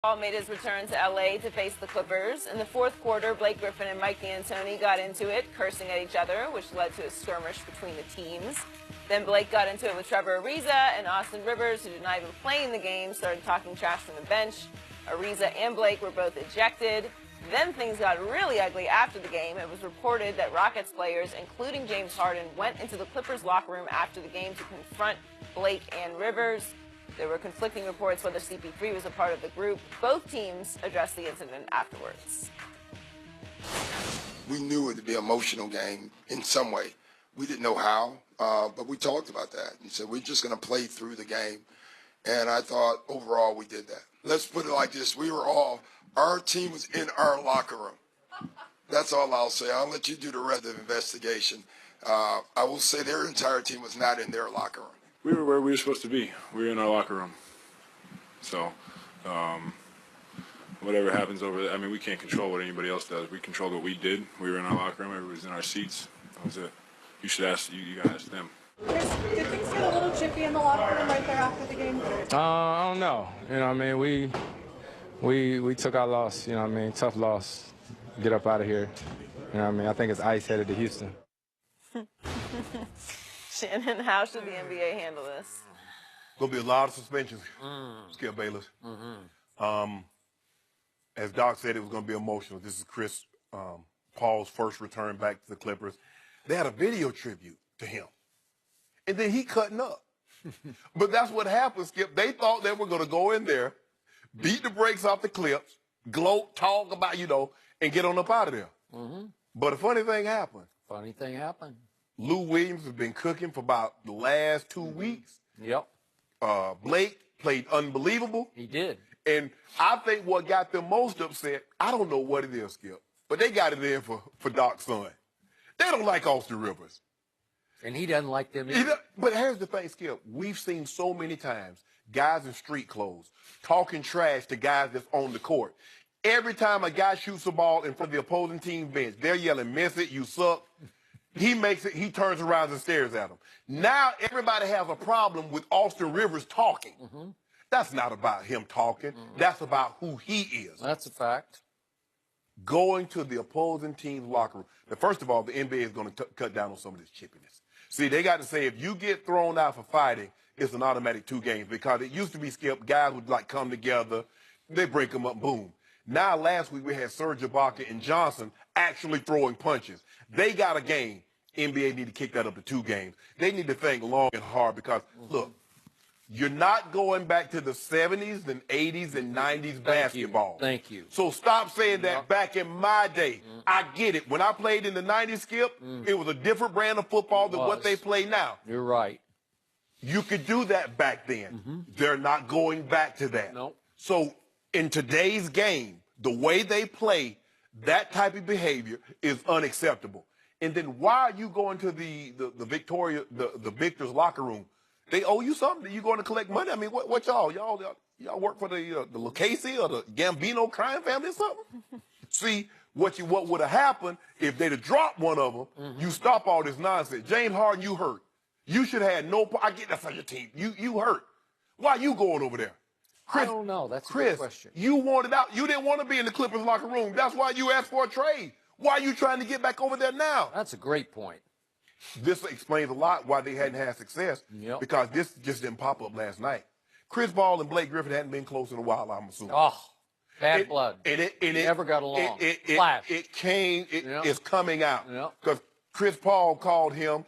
Paul made his return to L.A. to face the Clippers. In the fourth quarter, Blake Griffin and Mike D'Antoni got into it, cursing at each other, which led to a skirmish between the teams. Then Blake got into it with Trevor Ariza, and Austin Rivers, who did not even play in the game, started talking trash from the bench. Ariza and Blake were both ejected. Then things got really ugly after the game. It was reported that Rockets players, including James Harden, went into the Clippers locker room after the game to confront Blake and Rivers. There were conflicting reports whether CP3 was a part of the group. Both teams addressed the incident afterwards. We knew it would be an emotional game in some way. We didn't know how, but we talked about that and said we're just going to play through the game. And I thought overall we did that. Let's put it like this. Our team was in our locker room. That's all I'll say. I'll let you do the rest of the investigation. I will say their entire team was not in their locker room. We were where we were supposed to be. We were in our locker room. So, whatever happens over there, I mean, we can't control what anybody else does. We controlled what we did. We were in our locker room. Everybody was in our seats. That was it. You should ask, you gotta ask them. Did things get a little chippy in the locker room right there after the game? I don't know. You know what I mean? We took our loss, you know what I mean? Tough loss. Get up out of here. You know what I mean? I think it's ice headed to Houston. Shannon, how should the NBA handle this? Going to be a lot of suspensions, Skip Bayless. As Doc said, it was going to be emotional. This is Chris Paul's first return back to the Clippers. They had a video tribute to him. And then he cutting up. But that's what happened, Skip. They thought they were going to go in there, beat the brakes off the Clips, gloat, talk about, and get on up out of there. But a funny thing happened. Funny thing happened. Lou Williams has been cooking for about the last 2 weeks. Yep. Blake played unbelievable. He did. And I think what got them most upset, I don't know what it is, Skip, but they got it in for Doc's son. They don't like Austin Rivers. And he doesn't like them either. But here's the thing, Skip. We've seen so many times guys in street clothes talking trash to guys that's on the court. Every time a guy shoots a ball in front of the opposing team bench, they're yelling, miss it, you suck. He makes it, he turns around and stares at them. Now everybody has a problem with Austin Rivers talking. That's not about him talking. That's about who he is. That's a fact. Going to the opposing team's locker room. Now, first of all, the NBA is going to cut down on some of this chippiness. See, they got to say if you get thrown out for fighting, it's an automatic 2 games because it used to be, Skip, guys would like come together, they break them up, boom. Now, last week we had Serge Ibaka and Johnson actually throwing punches. They got a game. NBA need to kick that up to 2 games. They need to think long and hard because, look, you're not going back to the 70s and 80s and 90s basketball. Thank you. So stop saying that back in my day. I get it. When I played in the 90s, Skip, it was a different brand of football than what they play now. You're right. You could do that back then. They're not going back to that. Nope. So in today's game, the way they play, that type of behavior is unacceptable. And then why are you going to the Victor's locker room? They owe you something. You going to collect money? I mean, what y'all work for the Lucchese or the Gambino crime family or something? See, what would have happened if they'd have dropped one of them, you stop all this nonsense. James Harden, you hurt. You should have had I get that on your team. You hurt. Why you going over there? Chris, I don't know. That's a Chris, good question. you wanted out. You didn't want to be in the Clippers locker room. That's why you asked for a trade. Why are you trying to get back over there now? That's a great point. This explains a lot why they hadn't had success because this just didn't pop up last night. Chris Paul and Blake Griffin hadn't been close in a while, I'm assuming. Oh, bad blood. And it never got along. Flash. It's coming out. Because Chris Paul called him.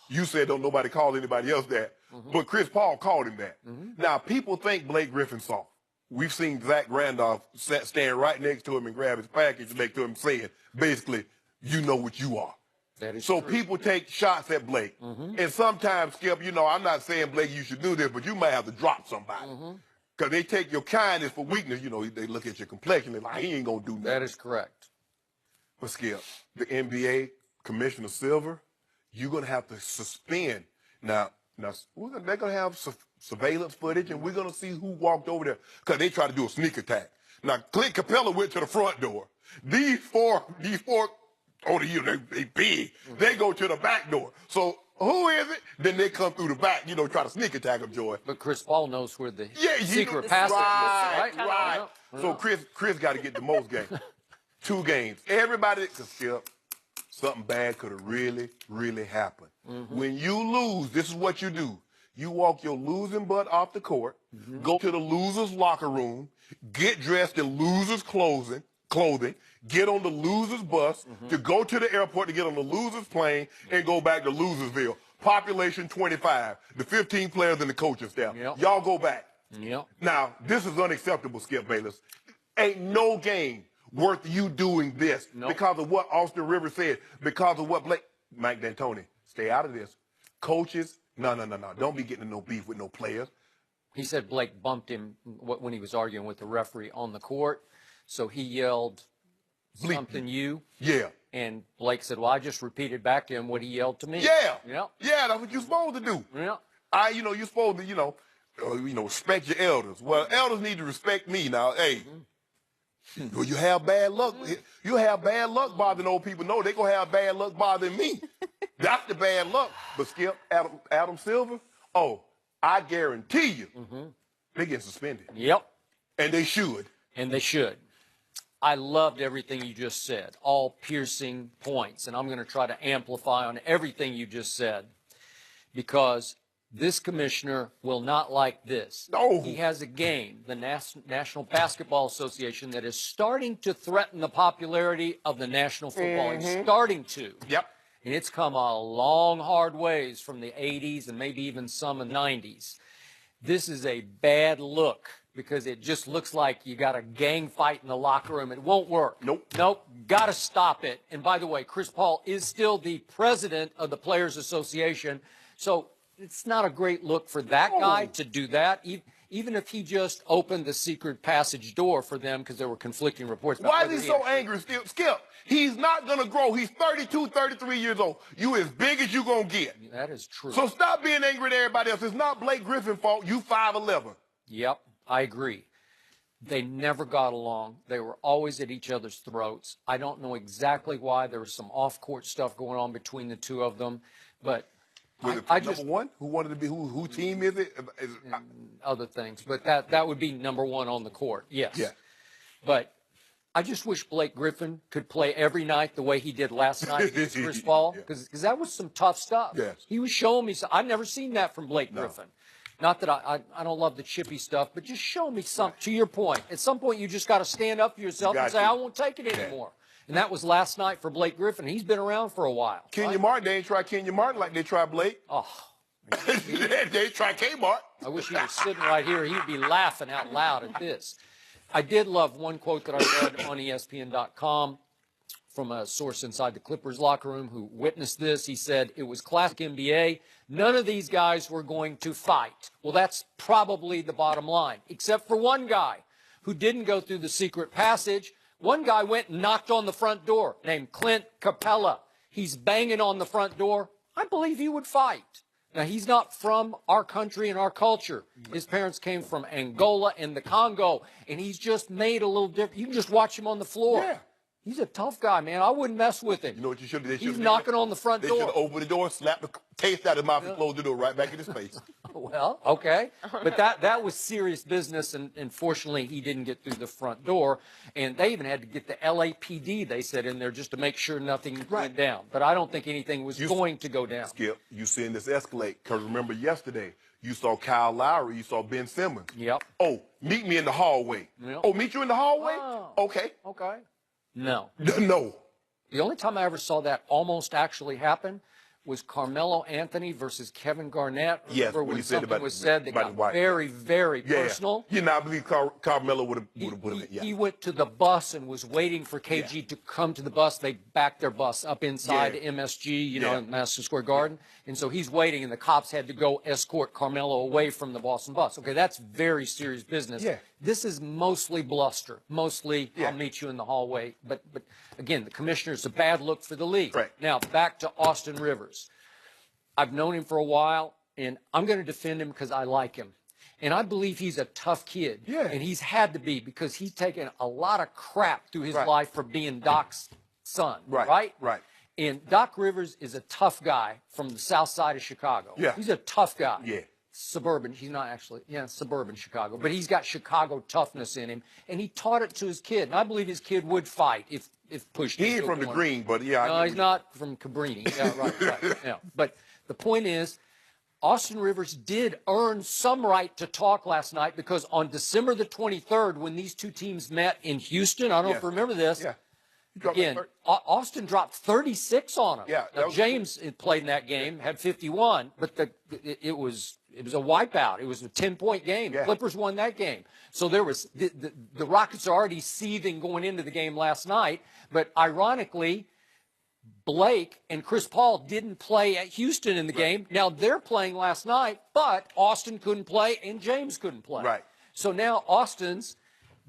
You said don't nobody call anybody else that. But Chris Paul called him that. Now, people think Blake Griffin's soft. We've seen Zach Randolph stand right next to him and grab his package next to him saying, basically, you know what you are. That is so true. People take shots at Blake. And sometimes, Skip, I'm not saying, Blake, you should do this, but you might have to drop somebody. Because they take your kindness for weakness. They look at your complexion. They're like, he ain't going to do nothing. That is correct. But, Skip, the NBA, Commissioner Silver, you're going to have to suspend. Now they're going to have surveillance footage, and we're going to see who walked over there because they tried to do a sneak attack. Now, Clint Capella went to the front door. These four, they big. They go to the back door. So who is it? Then they come through the back, you know, try to sneak attack him, Joy. But Chris Paul knows where the Yeah, secret the passage right, is, right. Yeah. So Chris got to get the most games. 2 games. Everybody could skip. Something bad could have really, really happened. When you lose, this is what you do. You walk your losing butt off the court, go to the loser's locker room, get dressed in loser's clothing, get on the loser's bus to go to the airport to get on the loser's plane and go back to Losersville. Population 25, the 15 players and the coaching staff. Yep. Y'all go back. Yep. Now, this is unacceptable, Skip Bayless. Ain't no game worth you doing this because of what Austin Rivers said, because of what Mike D'Antoni, stay out of this. Coaches, no. Don't be getting in no beef with no players. He said Blake bumped him when he was arguing with the referee on the court. So he yelled something you. Yeah. And Blake said, well, I just repeated back to him what he yelled to me. Yeah. Yep. Yeah, that's what you're supposed to do. Yeah. You're supposed to, respect your elders. Well, elders need to respect me now. Hey, well, you have bad luck. You have bad luck bothering old people. No, they gonna have bad luck bothering me. That's the bad luck. But Skip, Adam Silver, I guarantee you, they get suspended. Yep. And they should. And they should. I loved everything you just said, all piercing points. And I'm going to try to amplify on everything you just said because this commissioner will not like this. No. He has a game, the National Basketball Association, that is starting to threaten the popularity of the National Football. It's starting to. Yep. And it's come a long, hard ways from the 80s and maybe even some in the 90s. This is a bad look because it just looks like you got a gang fight in the locker room. It won't work. Nope. Got to stop it. And by the way, Chris Paul is still the president of the Players Association. So it's not a great look for that guy to do that, even if he just opened the secret passage door for them because there were conflicting reports. Why is he so angry, Skip? He's not going to grow. He's 32, 33 years old. You as big as you going to get. That is true. So stop being angry at everybody else. It's not Blake Griffin's fault. You 5'11". Yep, I agree. They never got along. They were always at each other's throats. I don't know exactly why. There was some off-court stuff going on between the two of them, but I just number one. Who wanted to be who team is it? Other things, but that would be number one on the court. Yes. Yeah. But I just wish Blake Griffin could play every night the way he did last night against Chris Paul, because that was some tough stuff. Yes. He was showing me. I've never seen that from Blake Griffin. Not that I don't love the chippy stuff, but just show me something. To your point, at some point you just got to stand up for yourself and say, I won't take it anymore. And that was last night for Blake Griffin. He's been around for a while. Kenya Martin, they ain't try Kenya Martin like they tried Blake. Oh. They tried Kmart. I wish he was sitting right here. He'd be laughing out loud at this. I did love one quote that I read on ESPN.com from a source inside the Clippers locker room who witnessed this. He said, it was classic NBA. None of these guys were going to fight. Well, that's probably the bottom line, except for one guy who didn't go through the secret passage. One guy went and knocked on the front door named Clint Capella. He's banging on the front door. I believe he would fight. Now, he's not from our country and our culture. His parents came from Angola and the Congo, and he's just made a little different. You can just watch him on the floor. Yeah. He's a tough guy, man. I wouldn't mess with him. You know what you should have done? He's knocking on the front door. They should have opened the door, slapped the taste out of his mouth, and closed the door right back in his face. Well, okay. But that was serious business, and fortunately, he didn't get through the front door. And they even had to get the LAPD, they said, in there just to make sure nothing went down. But I don't think anything was going to go down. Skip, you seeing this escalate. Because remember yesterday, you saw Kyle Lowry, you saw Ben Simmons. Yep. Oh, meet me in the hallway. Yep. Oh, meet you in the hallway? Oh. Okay. Okay. No. No. The only time I ever saw that almost actually happen was Carmelo Anthony versus Kevin Garnett. Yes, Remember when when he said something was said that got very, very personal? Yeah, I believe Carmelo would have put him in. Yeah. He went to the bus and was waiting for KG to come to the bus. They backed their bus up inside MSG, you know, Madison Square Garden. And so he's waiting, and the cops had to go escort Carmelo away from the Boston bus. Okay, that's very serious business. Yeah. This is mostly bluster, mostly I'll meet you in the hallway. But again, the commissioner's a bad look for the league. Right. Now, back to Austin Rivers. I've known him for a while, and I'm going to defend him because I like him. And I believe he's a tough kid. Yeah. And he's had to be because he's taken a lot of crap through his life for being Doc's son. Right. Right? And Doc Rivers is a tough guy from the south side of Chicago. Yeah. He's a tough guy. Yeah. Suburban. He's not actually, suburban Chicago. But he's got Chicago toughness in him. And he taught it to his kid. And I believe his kid would fight if pushed. He ain't from the green, but yeah. No, he's not from Cabrini. Yeah, right. Yeah. But the point is, Austin Rivers did earn some right to talk last night because on December the 23rd, when these two teams met in Houston, I don't know if you remember this. Yeah. Again, Austin dropped 36 on him. Yeah, now, James played in that game, had 51, but it was a wipeout. It was a 10-point game. Yeah. Clippers won that game. So there was the Rockets are already seething going into the game last night. But ironically, Blake and Chris Paul didn't play at Houston in the game. Now they're playing last night, but Austin couldn't play and James couldn't play. Right. So now Austin's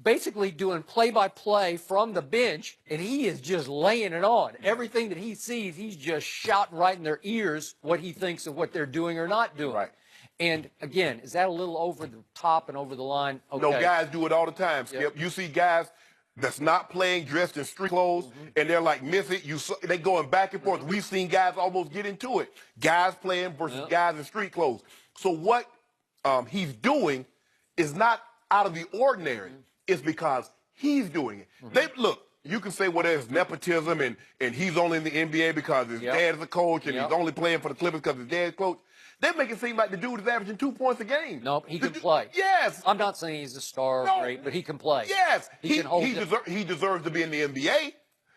basically doing play-by-play from the bench, and he is just laying it on. Everything that he sees, he's just shouting right in their ears what he thinks of what they're doing or not doing. Right. And, again, is that a little over the top and over the line? Okay. No, guys do it all the time, Skip. Yep. You see guys that's not playing dressed in street clothes, and they're like, miss it. They going back and forth. We've seen guys almost get into it. Guys playing versus guys in street clothes. So what he's doing is not out of the ordinary. It's because he's doing it. Look, you can say, well, there's nepotism, and he's only in the NBA because his dad is a coach, and he's only playing for the Clippers because his dad's coach. They make it seem like the dude is averaging 2 points a game. No, he can play. Yes. I'm not saying he's a star or great, but he can play. Yes. He can hold he deserves to be in the NBA.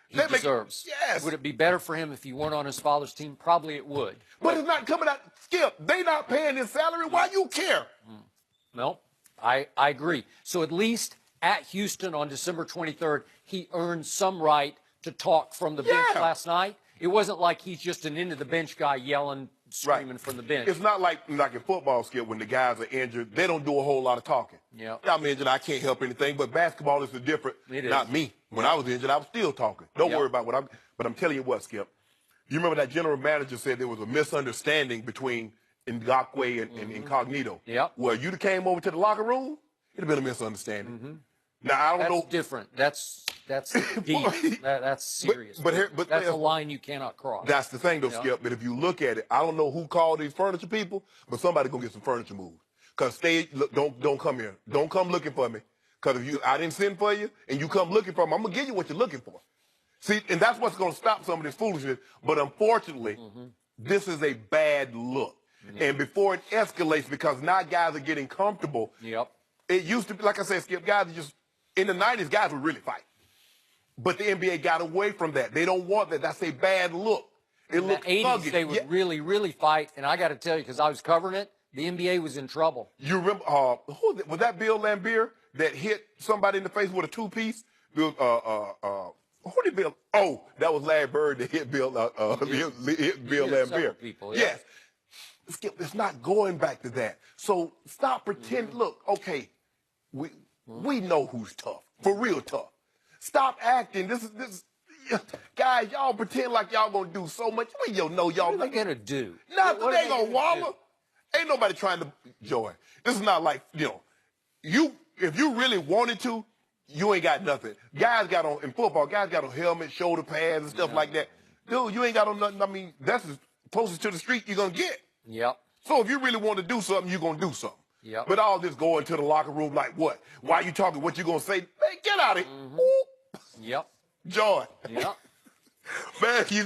He deserves. Yes. Would it be better for him if he weren't on his father's team? Probably it would. But it's not coming out. Skip, they not paying his salary. Why you care? No, I agree. So at least at Houston on December 23rd, he earned some right to talk from the bench last night. It wasn't like he's just an into-the-bench guy yelling, screaming from the bench. It's not like in football, Skip, when the guys are injured, they don't do a whole lot of talking. Yeah. I'm injured, I can't help anything, but basketball is different. It is. Not me. When I was injured, I was still talking. Don't worry about but I'm telling you what, Skip. You remember that general manager said there was a misunderstanding between Ngakwe and Incognito. Yep. Well, you'd have came over to the locker room, it'd have been a misunderstanding. Now, I don't know. That's different. That's deep. That's serious. But that's a line you cannot cross. That's the thing, though, Skip. But if you look at it, I don't know who called these furniture people, but somebody gonna get some furniture moved. Cause don't come here. Don't come looking for me. Cause if I didn't send for you and you come looking for me, I'm gonna give you what you're looking for. See, and that's what's gonna stop some of this foolishness. But unfortunately, this is a bad look. And before it escalates, because now guys are getting comfortable. Yep. It used to be, like I said, Skip, guys are just, in the 90s, guys would really fight. But the NBA got away from that. They don't want that. That's a bad look. It looks in the 80s, thuggish. they would really, really fight. And I got to tell you, because I was covering it, the NBA was in trouble. You remember, was that Bill Laimbeer that hit somebody in the face with a two-piece? Who did Bill? Oh, that was Larry Bird that hit Bill Laimbeer. People, Yes. Skip, it's not going back to that. So stop pretending. Look, okay, we know who's tough, for real tough. Stop acting. This guys, y'all pretend like y'all gonna do so much. We don't know y'all. What are they gonna do? Nothing. They gonna wallow. Ain't nobody trying to joy. This is not like, if you really wanted to, you ain't got nothing. Guys got on, in football, guys got on helmets, shoulder pads, and stuff like that. Dude, you ain't got on nothing. I mean, that's as closest to the street you're gonna get. Yep. So if you really want to do something, you're going to do something. Yep. But all this going to the locker room like what? Why you talking? What you going to say? Man, get out of here. Yep. Joy. Yep. Man, you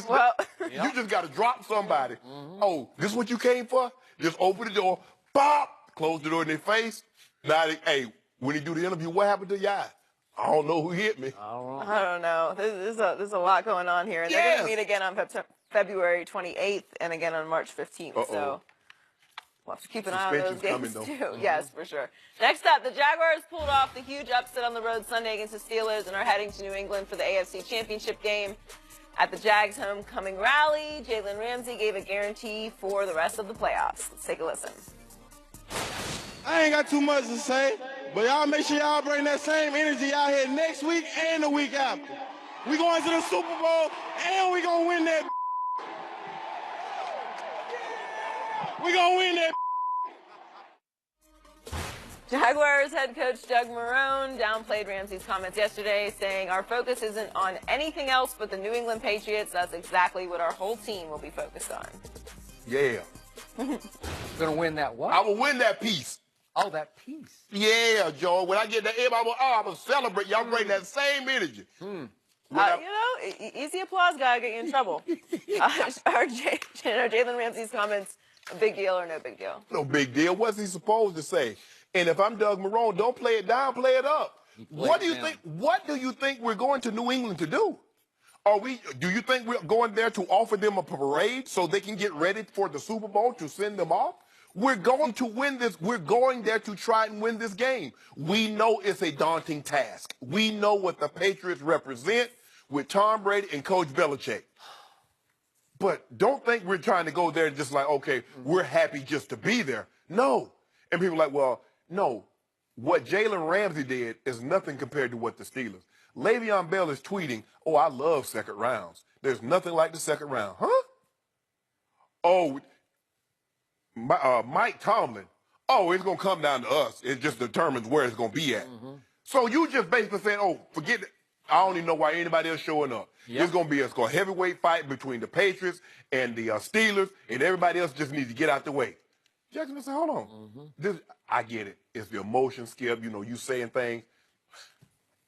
just got to drop somebody. Oh, this what you came for? Just open the door, pop, close the door in their face. Now, hey, when he do the interview, what happened to your eye? I don't know who hit me. I don't know. There's a lot going on here. And they're going to meet again on February 28th and again on March 15th. So we'll have to keep an eye on those games too. Yes, for sure. Next up, the Jaguars pulled off the huge upset on the road Sunday against the Steelers and are heading to New England for the AFC Championship game. At the Jags homecoming rally, Jalen Ramsey gave a guarantee for the rest of the playoffs. Let's take a listen. I ain't got too much to say, but y'all make sure y'all bring that same energy out here next week and the week after. We going to the Super Bowl, and we going to win that. We going to win that. Jaguars head coach Doug Marrone downplayed Ramsey's comments yesterday, saying, "Our focus isn't on anything else but the New England Patriots. That's exactly what our whole team will be focused on." Yeah. Going to win that what? I will win that piece. Oh, that piece. Yeah, Joe. When I get that, I'm going to celebrate. Y'all bring that same energy. Easy applause guy get you in trouble. Are Jalen Ramsey's comments a big deal or no big deal? No big deal. What's he supposed to say? And if I'm Doug Marrone, don't play it down, play it up. What do you think we're going to New England to do? Do you think we're going there to offer them a parade so they can get ready for the Super Bowl to send them off? We're going to win this. We're going there to try and win this game. We know it's a daunting task. We know what the Patriots represent with Tom Brady and Coach Belichick. But don't think we're trying to go there and just like, okay, we're happy just to be there. No. And people are like, well, no. What Jalen Ramsey did is nothing compared to what the Steelers. Le'Veon Bell is tweeting, "Oh, I love second rounds. There's nothing like the second round." Huh? Oh, Mike Tomlin. Oh, it's going to come down to us. It just determines where it's going to be at. So you just basically saying, oh, forget it. I don't even know why anybody else showing up. Yep. It's going to be a heavyweight fight between the Patriots and the Steelers, and everybody else just needs to get out the way. Jackson said, hold on. I get it. It's the emotion, Skip. You know, you saying things.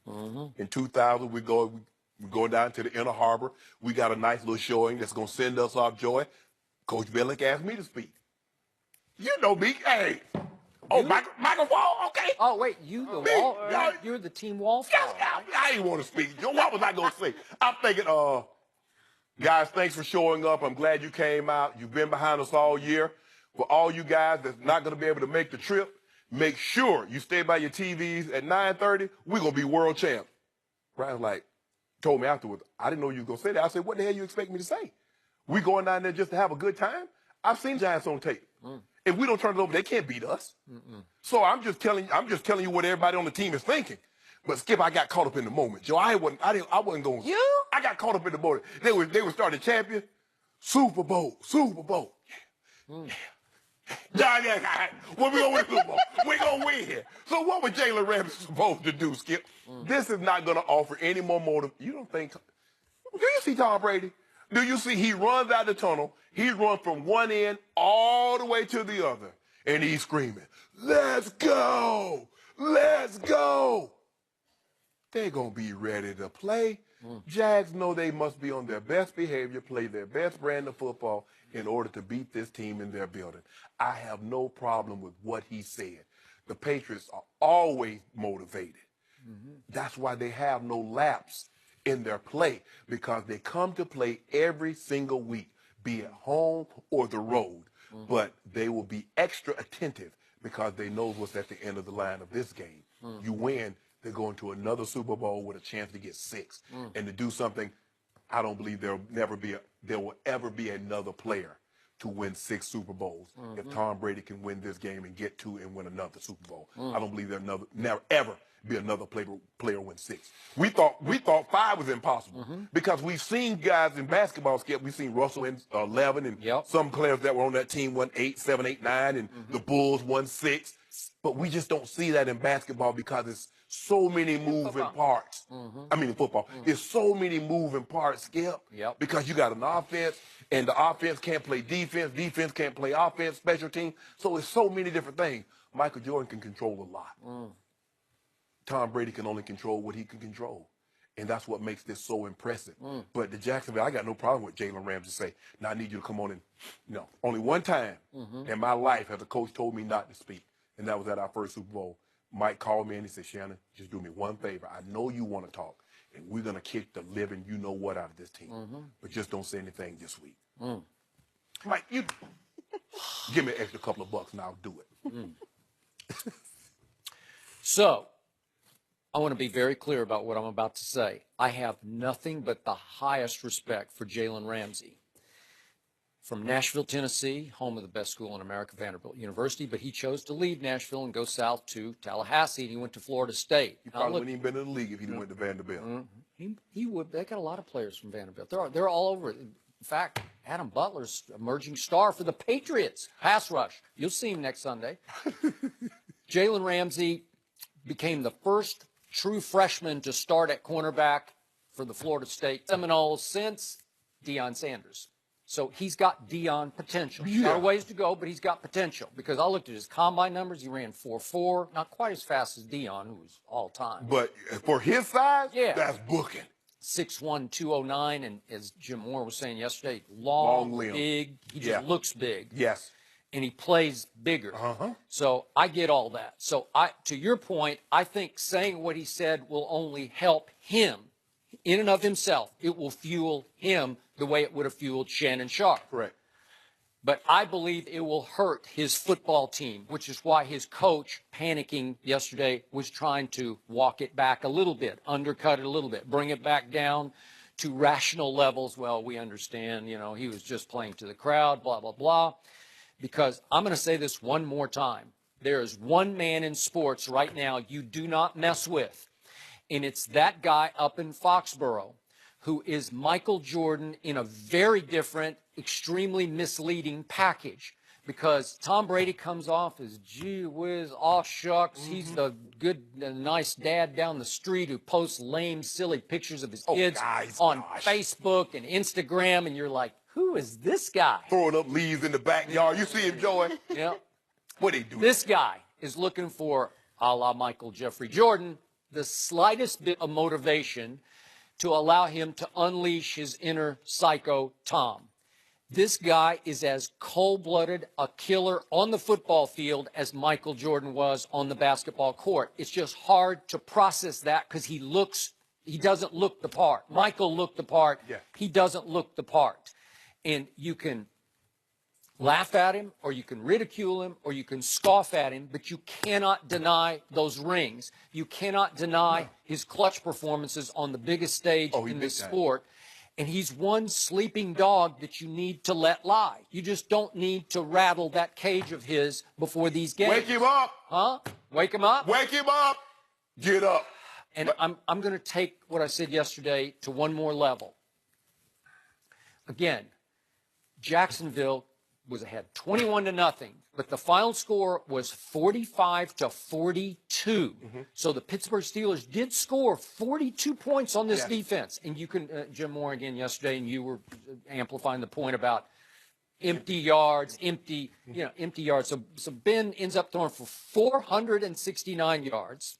In 2000, we're going down to the Inner Harbor. We got a nice little showing that's going to send us off joy. Coach Belichick asked me to speak. You know me. Hey. Oh, Michael Wall, okay. Oh, wait, Wall? You're the team Wallflower. I didn't want to speak. What was I going to say? I'm thinking, guys, thanks for showing up. I'm glad you came out. You've been behind us all year. For all you guys that's not going to be able to make the trip, make sure you stay by your TVs at 9:30. We're going to be world champs. Brian told me afterwards, I didn't know you were going to say that. I said, what the hell you expect me to say? We going down there just to have a good time? I've seen Giants on tape. If we don't turn it over, they can't beat us. So I'm just telling you what everybody on the team is thinking. But Skip, I got caught up in the moment. Joe, I wasn't going. You? I got caught up in the moment. They were starting champion. Super Bowl. Yeah. When we gonna win Super Bowl? We gonna win here. So what was Jalen Ramsey supposed to do, Skip? This is not gonna offer any more motive. You don't think? Do you see Tom Brady? Do you see he runs out the tunnel? He runs from one end all the way to the other, and he's screaming, "Let's go! Let's go!" They're gonna be ready to play. Jags know they must be on their best behavior, play their best brand of football in order to beat this team in their building. I have no problem with what he said. The Patriots are always motivated. That's why they have no lapse in their play, because they come to play every single week, be it home or the road. But they will be extra attentive because they know what's at the end of the line of this game. You win, they're going to another Super Bowl with a chance to get 6. And to do something, I don't believe there will ever be another player to win 6 Super Bowls if Tom Brady can win this game and get 2 and win another Super Bowl. I don't believe there'll never ever be another player win 6. We thought 5 was impossible because we've seen guys in basketball, Skip. We've seen Russell win 11, and some players that were on that team won 8, 7, 8, 9, and the Bulls won 6. But we just don't see that in basketball because it's so many moving parts. I mean, in football, it's so many moving parts, Skip. Because you got an offense, and the offense can't play defense. Defense can't play offense, special team. So it's so many different things. Michael Jordan can control a lot. Tom Brady can only control what he can control. And that's what makes this so impressive. But the Jacksonville, I got no problem with Jalen Ramsey say, now I need you to come on and, only one time in my life has a coach told me not to speak. And that was at our first Super Bowl. Mike called me and he said, Shannon, just do me one favor. I know you want to talk, and we're going to kick the living you-know-what out of this team. But just don't say anything this week. Mike, you give me an extra couple of bucks and I'll do it. So, I want to be very clear about what I'm about to say. I have nothing but the highest respect for Jalen Ramsey. From Nashville, Tennessee, home of the best school in America, Vanderbilt University, but he chose to leave Nashville and go south to Tallahassee, and he went to Florida State. He probably wouldn't even been in the league if he went to Vanderbilt. He would. They got a lot of players from Vanderbilt. They're all over. In fact, Adam Butler's emerging star for the Patriots. Pass rush. You'll see him next Sunday. Jalen Ramsey became the first true freshman to start at cornerback for the Florida State Seminoles since Deion Sanders. So he's got Deion potential. Yeah. Got a ways to go, but he's got potential. Because I looked at his combine numbers. He ran 4.4, not quite as fast as Deion, who was all-time. But for his size, Yeah. that's booking. 6'1", 209, and as Jim Moore was saying yesterday, long limb. big. He just Yeah. looks big. Yes. And he plays bigger. So I get all that. So to your point, I think saying what he said will only help him in and of himself. It will fuel him the way it would have fueled Shannon Sharp. Correct. But I believe it will hurt his football team, which is why his coach, panicking yesterday, was trying to walk it back a little bit, undercut it a little bit, bring it back down to rational levels. Well, we understand, he was just playing to the crowd, blah, blah, blah. Because I'm going to say this one more time. There is one man in sports right now you do not mess with, and it's that guy up in Foxborough who is Michael Jordan in a very different, extremely misleading package. Because Tom Brady comes off as, gee whiz, aw shucks, he's the good, nice dad down the street who posts lame, silly pictures of his kids on Facebook and Instagram, and you're like, who is this guy? Throwing up leaves in the backyard. You see him, Joey? Yeah. What he do? This guy is looking for, a la Michael Jeffrey Jordan, the slightest bit of motivation to allow him to unleash his inner psycho Tom. This guy is as cold-blooded a killer on the football field as Michael Jordan was on the basketball court. It's just hard to process that because he doesn't look the part. Michael looked the part. Yeah. He doesn't look the part. And you can laugh at him, or you can ridicule him, or you can scoff at him, but you cannot deny those rings. You cannot deny his clutch performances on the biggest stage in this sport. And he's one sleeping dog that you need to let lie. You just don't need to rattle that cage of his before these games. Wake him up. Huh? Wake him up? Wake him up. Get up. And I'm going to take what I said yesterday to one more level. Again, Jacksonville was ahead 21-0, but the final score was 45-42. So the Pittsburgh Steelers did score 42 points on this defense. And you can, Jim Moore again yesterday, and you were amplifying the point about empty yards, empty yards. So Ben ends up throwing for 469 yards.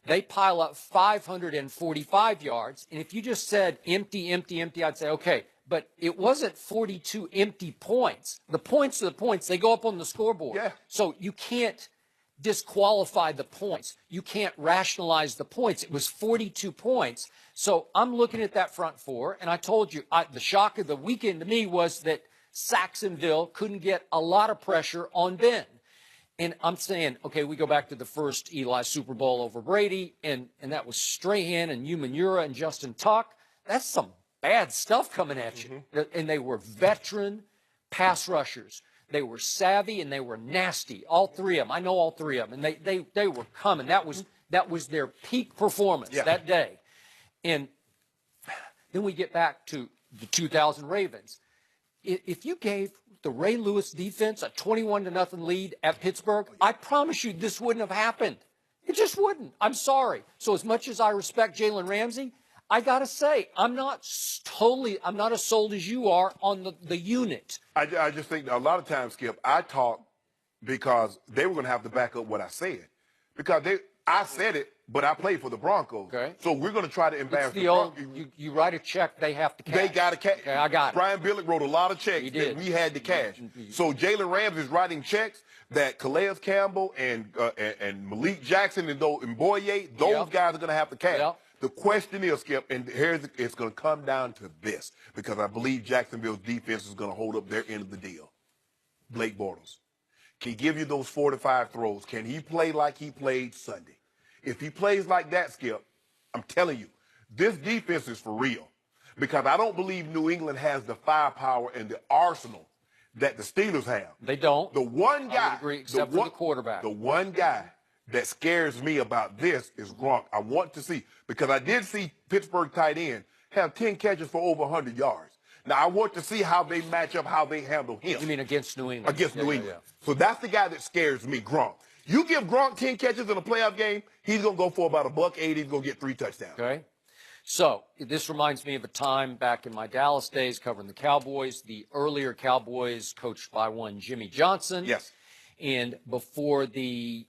They pile up 545 yards. And if you just said empty, empty, empty, I'd say, okay. But it wasn't 42 empty points. The points are the points. They go up on the scoreboard. Yeah. So you can't disqualify the points. You can't rationalize the points. It was 42 points. So I'm looking at that front four, and I told you the shock of the weekend to me was that Saxonville couldn't get a lot of pressure on Ben. And I'm saying, okay, we go back to the first Eli Super Bowl over Brady, and that was Strahan and Umanura and Justin Tuck. That's some bad stuff coming at you. And they were veteran pass rushers. They were savvy and they were nasty. All three of them. I know all three of them. And they were coming. That was their peak performance that day. And then we get back to the 2000 Ravens. If you gave the Ray Lewis defense a 21-0 lead at Pittsburgh, I promise you this wouldn't have happened. It just wouldn't. I'm sorry. So as much as I respect Jalen Ramsey, I got to say, I'm not as sold as you are on the unit. I just think that a lot of times, Skip, I talk because they were going to have to back up what I said. Because I said it, but I played for the Broncos. Okay. So we're going to try to embarrass the old, you write a check, they have to cash. They got to cash. Okay, I got it. Brian Billick wrote a lot of checks that we had to cash. So Jalen Ramsey is writing checks that Calais Campbell and Malik Jackson and Boye, those guys are going to have to cash. Yep. The question is, Skip, and it's going to come down to this, because I believe Jacksonville's defense is going to hold up their end of the deal. Blake Bortles. Can he give you those 4 to 5 throws? Can he play like he played Sunday? If he plays like that, Skip, I'm telling you, this defense is for real. Because I don't believe New England has the firepower and the arsenal that the Steelers have. They don't. The one guy, I would agree, except for the quarterback. The one guy that scares me about this is Gronk. I want to see, because I did see Pittsburgh tight end have 10 catches for over 100 yards. Now, I want to see how they match up, how they handle him. You mean against New England? Against New England. So that's the guy that scares me, Gronk. You give Gronk 10 catches in a playoff game, he's going to go for about $180. He's going to get 3 touchdowns. Okay. So this reminds me of a time back in my Dallas days covering the Cowboys, the earlier Cowboys coached by one Jimmy Johnson. Yes. And before the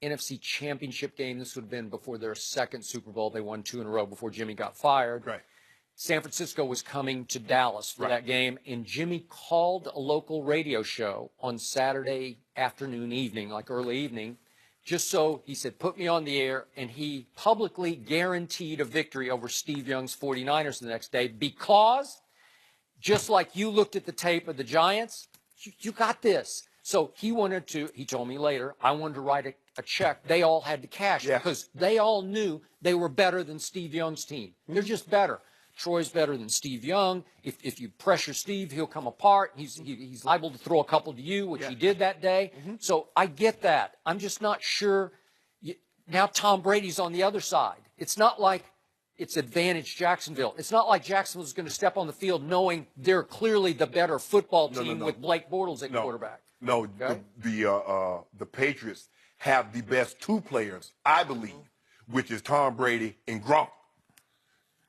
NFC Championship game, this would have been before their second Super Bowl. They won 2 in a row before Jimmy got fired. Right. San Francisco was coming to Dallas for Right. that game, and Jimmy called a local radio show on Saturday afternoon, evening, like early evening, just so, he said, put me on the air, and he publicly guaranteed a victory over Steve Young's 49ers the next day because, just like you looked at the tape of the Giants, you got this. So he wanted to, he told me later, I wanted to write a check. They all had to cash because they all knew they were better than Steve Young's team. They're just better. Troy's better than Steve Young. If you pressure Steve, he'll come apart. He's liable to throw a couple to you, which he did that day. So I get that. I'm just not sure. Now Tom Brady's on the other side. It's not like it's advantage Jacksonville. It's not like Jacksonville's going to step on the field knowing they're clearly the better football team with Blake Bortles at quarterback. No, okay? the Patriots have the best 2 players, I believe, which is Tom Brady and Gronk.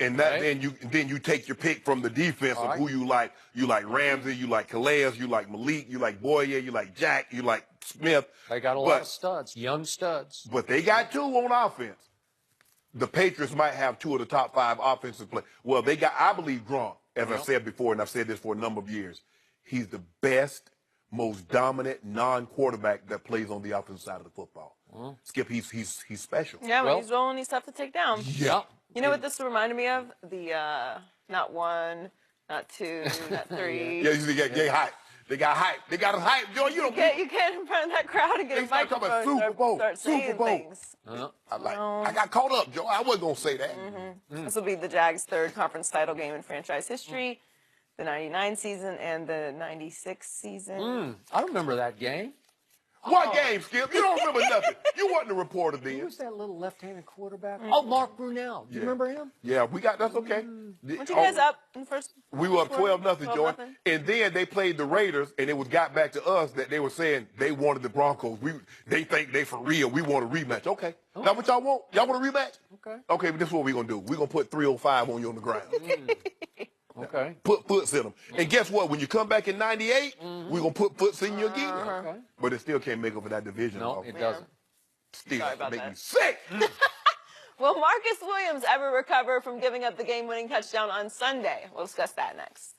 And that then you take your pick from the defense of who you like. You like Ramsey, you like Calais, you like Malik, you like Boyer, you like Jack, you like Smith. They got a lot of studs, young studs. But they got 2 on offense. The Patriots might have 2 of the top 5 offensive players. Well, they got, I believe, Gronk, as I said before, and I've said this for a number of years. He's the best, most dominant non-quarterback that plays on the offensive side of the football. Skip, he's special. Yeah, when he's rolling, he's tough to take down. Yeah. You know what this reminded me of? The not 1, not 2, not 3. Yeah, they hype. They got hype. They got us hype. Joe, you don't You get in front of that crowd and get a microphone and start saying things. I got caught up, Joe. I wasn't going to say that. This will be the Jags' 3rd conference title game in franchise history, the 99 season and the 96 season. I remember that game. What game, Skip? You don't remember nothing. You wasn't a reporter then. Who's that little left-handed quarterback? Oh, Mark Brunell. Do you remember him? Yeah, that's okay. Weren't you guys up in the first? We were up 12-0, Joe. 12-0. And then they played the Raiders, and it got back to us that they were saying they wanted the Broncos. They think they for real. We want a rematch. Okay. Now what y'all want? Y'all want a rematch? Okay. Okay, but this is what we're going to do. We're going to put 305 on you on the ground. Okay. Put foots in them. And guess what? When you come back in 98, we're going to put foots in you again. Okay. But it still can't make up for that division. No, it doesn't. Still Sorry about make that. me sick. Will Marcus Williams ever recover from giving up the game-winning touchdown on Sunday? We'll discuss that next.